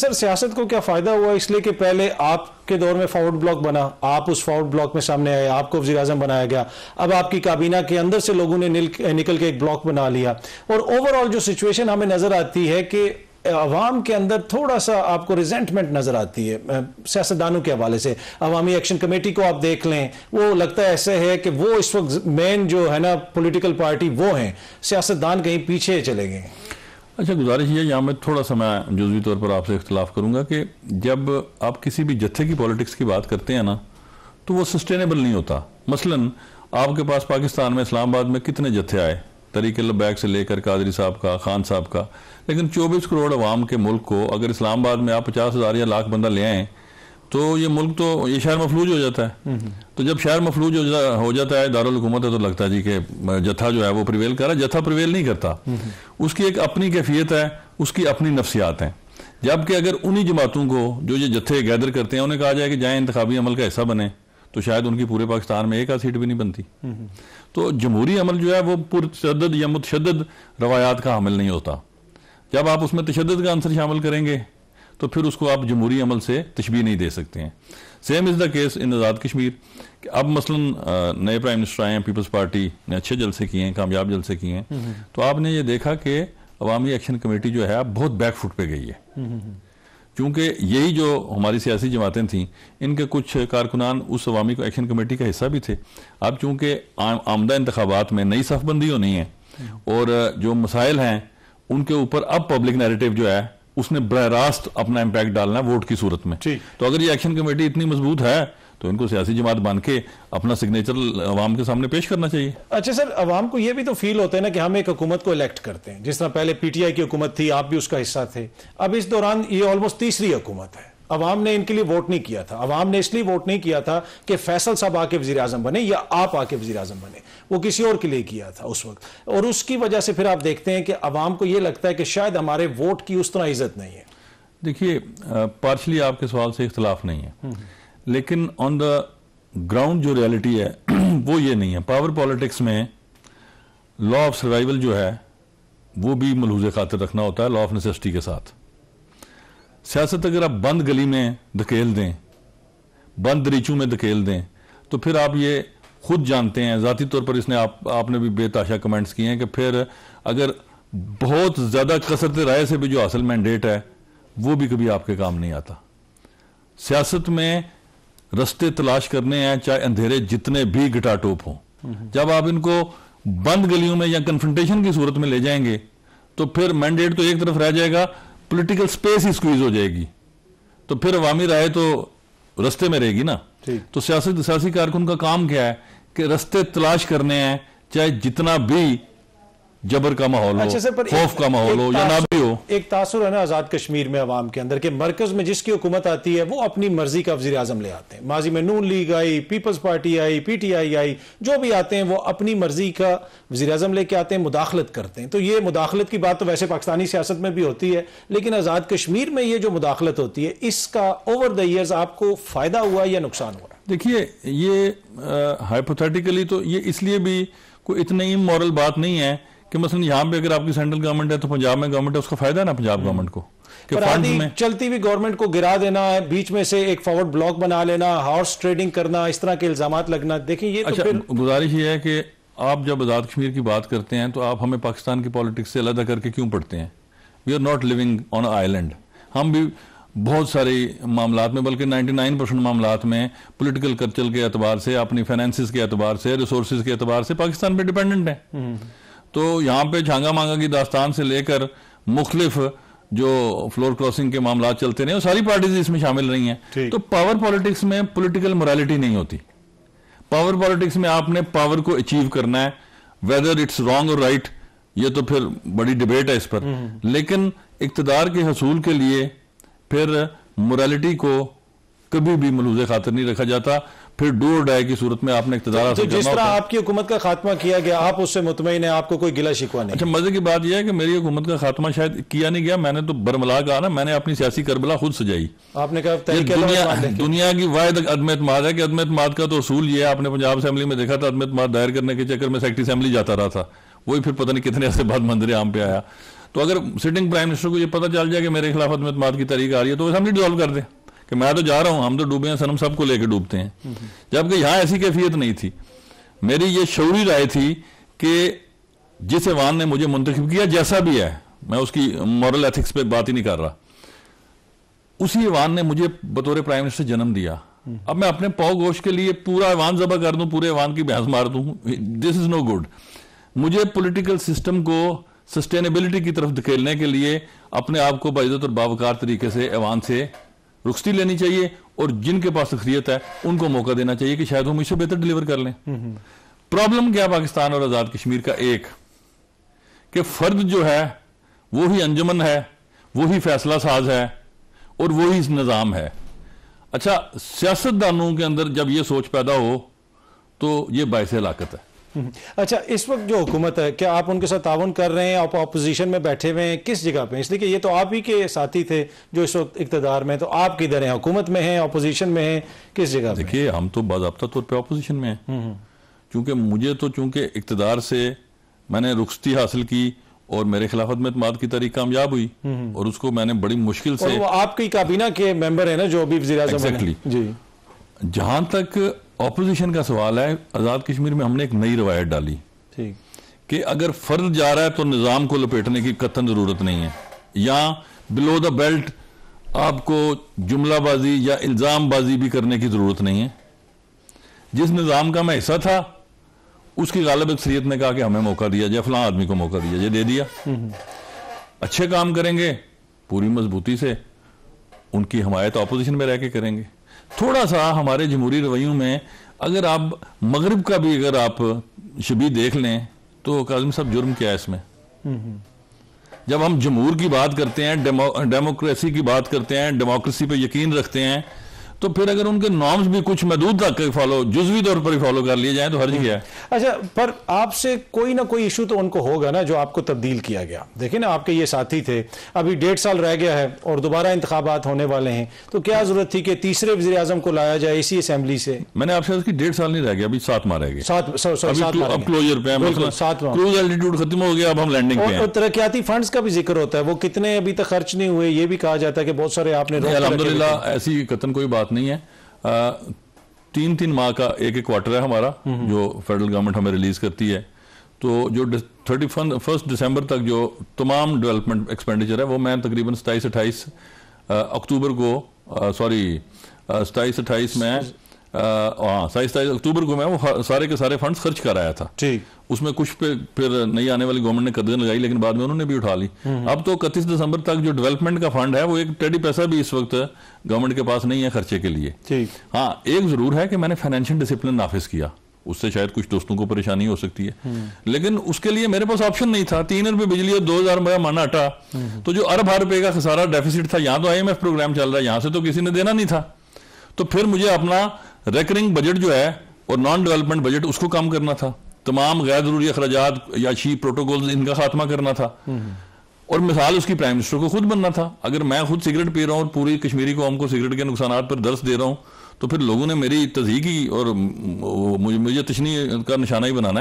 Sir सियासत को क्या फायदा हुआ इसलिए कि पहले आपके दौर में फॉरवर्ड ब्लॉक बना, आप उस फॉरवर्ड ब्लॉक में सामने आए, आपको वज़ीर आज़म बनाया गया, अब आपकी काबीना के अंदर से लोगों ने निकल के एक ब्लॉक बना लिया और ओवरऑल जो सिचुएशन हमें नजर आती है कि अवाम के अंदर थोड़ा सा आपको रिजेंटमेंट नजर आती है सियासतदानों के हवाले से। अवामी एक्शन कमेटी को आप देख लें, वो लगता है ऐसे है कि वो इस वक्त मेन जो है ना पॉलिटिकल पार्टी वो हैं, सियासतदान कहीं पीछे चले गए। अच्छा, गुजारिश है यहाँ मैं थोड़ा सा मैं जुज़वी तौर पर आपसे इख्तिलाफ करूँगा कि जब आप किसी भी जत्थे की पॉलिटिक्स की बात करते हैं ना तो वो सस्टेनेबल नहीं होता। मसलन आपके पास पाकिस्तान में इस्लामाबाद में कितने जत्थे आए, तरीक़े लब्बैक से लेकर कादरी साहब का, खान साहब का, लेकिन 24 करोड़ अवाम के मुल्क को अगर इस्लामाबाद में आप 50,000 या लाख बंदा ले आएँ तो ये मुल्क तो ये शहर मफलूज हो जाता है। तो जब शहर मफलूज हो जाता है, दारुल हुकूमत है, तो लगता है जी कि जत्था जो है वो प्रिवेल कर रहा है। जत्था प्रिवेल नहीं करता, उसकी एक अपनी कैफियत है, उसकी अपनी नफ्सियात हैं। जबकि अगर उन्हीं जमातों को जो ये जत्थे गैदर करते हैं उन्हें कहा जाए कि जाए इंतखाबी अमल का हिस्सा बने तो शायद उनकी पूरे पाकिस्तान में एक आध सीट भी नहीं बनती। तो जमहूरी अमल जो है वो पुरतशद्दद या मुतशद्दद रवायात का हामिल नहीं होता। जब आप उसमें तशद्दुद का अंसर शामिल करेंगे तो फिर उसको आप जमहूरी अमल से तशबीह नहीं दे सकते हैं। Same is the case in Azad Kashmir. अब मसलन नए प्राइम मिनिस्टर आए हैं, पीपल्स पार्टी ने अच्छे जलसे किए हैं, कामयाब जलसे किए हैं, तो आपने ये देखा कि अवामी एक्शन कमेटी जो है बहुत बैकफुट पे गई है। क्योंकि यही जो हमारी सियासी जमातें थीं इनके कुछ कारकुनान उस अवामी एक्शन कमेटी का हिस्सा भी थे। अब चूँकि आमदा इंतखाबात में नई सफ़बंदी होनी है और जो मसाइल हैं उनके ऊपर अब पब्लिक नैरेटिव जो है उसने बराह रास्त अपना इम्पैक्ट डालना है वोट की सूरत में। तो अगर ये एक्शन कमेटी इतनी मजबूत है तो इनको सियासी जमात बन के अपना सिग्नेचर अवाम के सामने पेश करना चाहिए। अच्छा सर, अवाम को ये भी तो फील होता है ना कि हम एक हुकूमत को इलेक्ट करते हैं, जिस तरह पहले पीटीआई की हुकूमत थी, आप भी उसका हिस्सा थे। अब इस दौरान ये ऑलमोस्ट तीसरी हुकूमत है। अवाम ने इनके लिए वोट नहीं किया था। अवाम ने इसलिए वोट नहीं किया था कि फैसल साहब आके वजीर आजम बने या आप आके वजीर आजम बने, वो किसी और के लिए किया था उस वक्त। और उसकी वजह से फिर आप देखते हैं कि अवाम को यह लगता है कि शायद हमारे वोट की उस तरह इज्जत नहीं है। देखिए, पार्शली आपके सवाल से इख्तलाफ नहीं है, लेकिन ऑन द ग्राउंड जो रियलिटी है वो ये नहीं है। पावर पॉलिटिक्स में लॉ ऑफ सर्वाइवल जो है वो भी मलहूज़े खातिर रखना होता है, लॉ ऑफ नेसेसिटी के साथ। सियासत अगर आप बंद गली में धकेल दें, बंद दरीचों में धकेल दें, तो फिर आप ये खुद जानते हैं, ज़ाती तौर पर इसने आपने भी बेताशा कमेंट्स किए हैं कि फिर अगर बहुत ज़्यादा कसरत राय से भी जो हासिल मैंडेट है वो भी कभी आपके काम नहीं आता। सियासत में रास्ते तलाश करने हैं, चाहे अंधेरे जितने भी घटाटोप हों। जब आप इनको बंद गलियों में या कन्फ्रंटेशन की सूरत में ले जाएंगे तो फिर मैंडेट तो एक तरफ रह जाएगा, पॉलिटिकल स्पेस ही स्क्वीज हो जाएगी, तो फिर अवामी राय तो रास्ते में रहेगी ना। तो सियासी कारकुन का काम क्या है कि रास्ते तलाश करने हैं, चाहे जितना भी जबर का माहौल हो, खौफ का माहौल हो या ना भी हो। एक तासुर है ना आजाद कश्मीर में अवाम के अंदर के मरकज में जिसकी हुकूमत आती है वो अपनी मर्जी का वजीर आजम ले आते हैं। माजी में नून लीग आई, पीपल्स पार्टी आई, पीटीआई आई, जो भी आते हैं वो अपनी मर्जी का वजीर आजम लेके आते हैं, मुदाखलत करते हैं। तो ये मुदाखलत की बात तो वैसे पाकिस्तानी सियासत में भी होती है, लेकिन आजाद कश्मीर में ये जो मुदाखलत होती है इसका ओवर द ईयर्स आपको फायदा हुआ या नुकसान हुआ? देखिए, ये हाइपोथेटिकली तो ये इसलिए भी कोई इतनी इमोरल बात नहीं है कि मसलन यहाँ पे अगर आपकी सेंट्रल गवर्नमेंट है तो पंजाब में गवर्नमेंट है, उसका फायदा है ना पंजाब गवर्नमेंट को कि फंड में चलती हुई गवर्नमेंट को गिरा देना है, बीच में से एक फॉरवर्ड ब्लॉक बना लेना, हॉर्स ट्रेडिंग करना, इस तरह के इल्जामात लगना। देखिए ये अच्छा, तो गुजारिश ये है कि आप जब आज़ाद कश्मीर की बात करते हैं तो आप हमें पाकिस्तान की पॉलिटिक्स से अलग करके क्यों पढ़ते हैं? We are not living on island. हम भी बहुत सारे मामलात में, बल्कि 99% मामलात में पॉलिटिकल कल्चर के एतबार से, अपनी फाइनेंसिस के एतबार से, रिसोर्सेज के एतबार से पाकिस्तान पे डिपेंडेंट है। तो यहाँ पे झांगा मांगा की दास्तान से लेकर मुख्तलिफ जो फ्लोर क्रॉसिंग के मामला चलते रहे, सारी पार्टीज इसमें शामिल रही हैं। तो पावर पॉलिटिक्स में पॉलिटिकल मोरालिटी नहीं होती। पावर पॉलिटिक्स में आपने पावर को अचीव करना है, वेदर इट्स रॉन्ग और राइट ये तो फिर बड़ी डिबेट है इस पर, लेकिन इक्तदार के हसूल के लिए फिर मोरालिटी को कभी भी मलूज़े खातिर नहीं रखा जाता। फिर डू और डाई की सूरत में आपने इक़्तिदार हासिल करना। जिस तरह आपकी हुकूमत का खात्मा किया गया आप उससे मुतमईन है, आपको कोई गिला शिकवा नहीं? अच्छा, मजे की बात यह है कि मेरी हुकूमत का खात्मा शायद किया नहीं गया, मैंने तो बरमला कहा ना, मैंने अपनी सियासी करबला खुद सजाई। आपने कहा दुनिया की वाहिद अदम एतमाद है कि अदम एतमाद का तो असूल ये है, आपने पंजाब असेंबली में देखा था, अदम एतमाद दायर करने के चक्कर में सेक्रेटरी असेंबली जाता रहा था, वही फिर पता नहीं कितने ऐसे बाद मंजर आम पे आया। तो अगर सिटिंग प्राइम मिनिस्टर को ये पता चल जाए कि मेरे खिलाफ अदम एतमाद की तहरीक आ रही है तो असेंबली डिसॉल्व कर दे कि मैं तो जा रहा हूं, हम तो डूबे हैं सनम, सबको लेकर डूबते हैं। जबकि यहां ऐसी कैफियत नहीं थी। मेरी ये शऊरी राय थी कि जिस ऐवान ने मुझे मुंतखब किया, जैसा भी है, मैं उसकी मॉरल एथिक्स पे बात ही नहीं कर रहा, उसी ऐवान ने मुझे बतौर प्राइम मिनिस्टर जन्म दिया। अब मैं अपने पाव गोश के लिए पूरा ऐवान ज़बह कर दूं, पूरे ऐवान की भैंस मार दूं, दिस इज नो गुड। मुझे पॉलिटिकल सिस्टम को सस्टेनेबिलिटी की तरफ धकेलने के लिए अपने आप को बाइज्जत और बावकार तरीके से ऐवान से रुखसती लेनी चाहिए और जिनके पास शख्सियत है उनको मौका देना चाहिए कि शायद वो मुझसे बेहतर डिलीवर कर लें। प्रॉब्लम क्या पाकिस्तान और आज़ाद कश्मीर का एक कि फर्द जो है वो ही अंजुमन है, वो ही फैसला साज है और वो ही निज़ाम है। अच्छा, सियासतदानों के अंदर जब ये सोच पैदा हो तो ये बाइस हलाकत है। अच्छा, इस वक्त जो हुकूमत है, क्या आप उनके साथ ताउन कर रहे हैं? आप अपोजिशन में बैठे हुए हैं, किस जगह पे? इसलिए कि ये तो आप ही के साथी थे जो इस वक्त इक़्तिदार में, तो आप किधर हैं? हुकूमत में हैं, अपोजिशन में हैं, किस जगह? देखिए, हम तो बाज़ाब्ता तौर पे अपोजिशन में हैं, क्योंकि मुझे तो चूंकि इक़्तिदार से मैंने रुखसती हासिल की और मेरे खिलाफ अदम एतमाद की तारीख कामयाब हुई और उसको मैंने बड़ी मुश्किल से, और वो आपकी काबीना के मेंबर है ना जो अभी वज़ीर-ए-आज़म बने। Exactly. जी, जहां तक ऑपोजिशन का सवाल है, आज़ाद कश्मीर में हमने एक नई रवायत डाली ठीक कि अगर फर्द जा रहा है तो निज़ाम को लपेटने की कतई ज़रूरत नहीं है, या बिलो द बेल्ट आपको जुमलाबाजी या इल्ज़ामबाजी भी करने की ज़रूरत नहीं है। जिस निज़ाम का मैं हिस्सा था उसकी गालिब अक्सरियत ने कहा कि हमें मौका दिया जाए, फलां आदमी को मौका दिया जाए, दे दिया। अच्छे काम करेंगे पूरी मजबूती से, उनकी हमायत अपोजिशन में रह के करेंगे। थोड़ा सा हमारे जमहूरी रवैयों में अगर आप मगरिब का भी अगर आप शबीह देख लें तो काज़िम साहब जुर्म क्या है इसमें? जब हम जमहूर की बात करते हैं, डेमोक्रेसी की बात करते हैं, डेमोक्रेसी पे यकीन रखते हैं, तो फिर अगर उनके नॉर्म्स भी कुछ महदूद तक फॉलो, जुज़वी तौर पर ही फॉलो कर लिए जाए तो हर्ज क्या है? अच्छा, पर आपसे कोई ना कोई इशू तो उनको होगा ना जो आपको तब्दील किया गया। देखिए ना, आपके ये साथी थे, अभी 1.5 साल रह गया है और दोबारा इंतखाबात होने वाले हैं, तो क्या जरूरत थी कि तीसरे वज़ीर आज़म को लाया जाए इसी असेंबली से? मैंने आपसे 1.5 साल नहीं रह गया, अभी 7 माह रह गए, 7 अब क्लोजर पे है, 7 माह, क्रूज एल्टीट्यूड खत्म हो गया, अब हम लैंडिंग पे हैं। और तरक्याती फंड्स का भी जिक्र होता है, वो कितने अभी तक खर्च नहीं हुए, ये भी कहा जाता है कि बहुत सारे आपने। अल्हम्दुलिल्लाह ऐसी कतन कोई बात नहीं है। 3 माह का एक क्वार्टर है हमारा जो फेडरल गवर्नमेंट हमें रिलीज करती है, तो जो 31 दिसंबर तक जो तमाम डेवलपमेंट एक्सपेंडिचर है वो मैं तकरीबन 27-28 अक्टूबर को 27-28 में 27 अक्टूबर को मैं वो सारे के सारे फंड्स खर्च कर आया था। ठीक, उसमें कुछ पे फिर नई आने वाली गवर्नमेंट ने कदम लगाई, लेकिन बाद में उन्होंने भी उठा ली। अब तो 31 दिसंबर तक जो डेवलपमेंट का फंड है वो एक टेढ़ी पैसा भी इस वक्त गवर्नमेंट के पास नहीं है खर्चे के लिए। ठीक, हाँ, एक जरूर है कि मैंने फाइनेंशियल डिसिप्लिन नाफिज किया, उससे शायद कुछ दोस्तों को परेशानी हो सकती है, लेकिन उसके लिए मेरे पास ऑप्शन नहीं था। 3 रुपए बिजली और 2000 रुपया माना आटा, तो जो अरब रुपए का खसारा डेफिसिट था, यहाँ तो IMF प्रोग्राम चल रहा है, यहाँ से तो किसी ने देना नहीं था, तो फिर मुझे अपना रेकरिंग बजट जो है और नॉन डेवलपमेंट बजट उसको कम करना था, तमाम गैर जरूरी अखराजात या शी प्रोटोकॉल इनका खात्मा करना था, और मिसाल उसकी प्राइम मिनिस्टर को खुद बनना था। अगर मैं खुद सिगरेट पी रहा हूँ और पूरी कश्मीरी कौम को सिगरेट के नुकसान पर दर्स दे रहा हूँ, तो फिर लोगों ने मेरी तज़हीक की और मुझे तशनी का निशाना ही बनाना है।